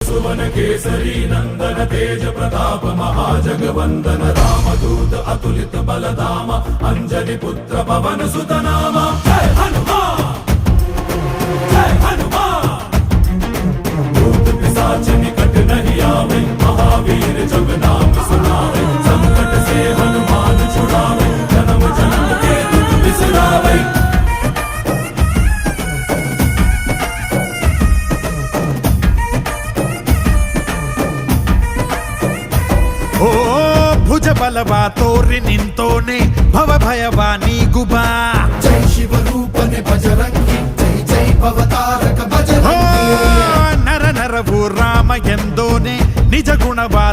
सुवन केसरी नंदन तेज प्रताप महाजगवंदन रामदूत अतुलित बलधाम अंजनी पुत्र पवन सुत नाम जय हनुमान जय हनुमान। भूत पिशाच निकट नहीं आवे महावीर जब नाम सुनावे संकट से हनुमान छुड़ावे जन्म जन्म के दुख बिसरावे। ಓ ಭುಜ ಬಲವಾ ತೋರಿ ನಿಂತೋನೆ ಭವ ಭಯವಾ ನೀಗುಬಾ ಜೈ ಶಿವರೂಪನೆ ಬಜರಂಗಿ ಜೈ ಜೈ ಭವತಾರಕ ಬಜರಂಗಿ ನರ ನರವು ರಾಮ ಎಂದೋನೆ ನಿಜ ಗುಣವಾ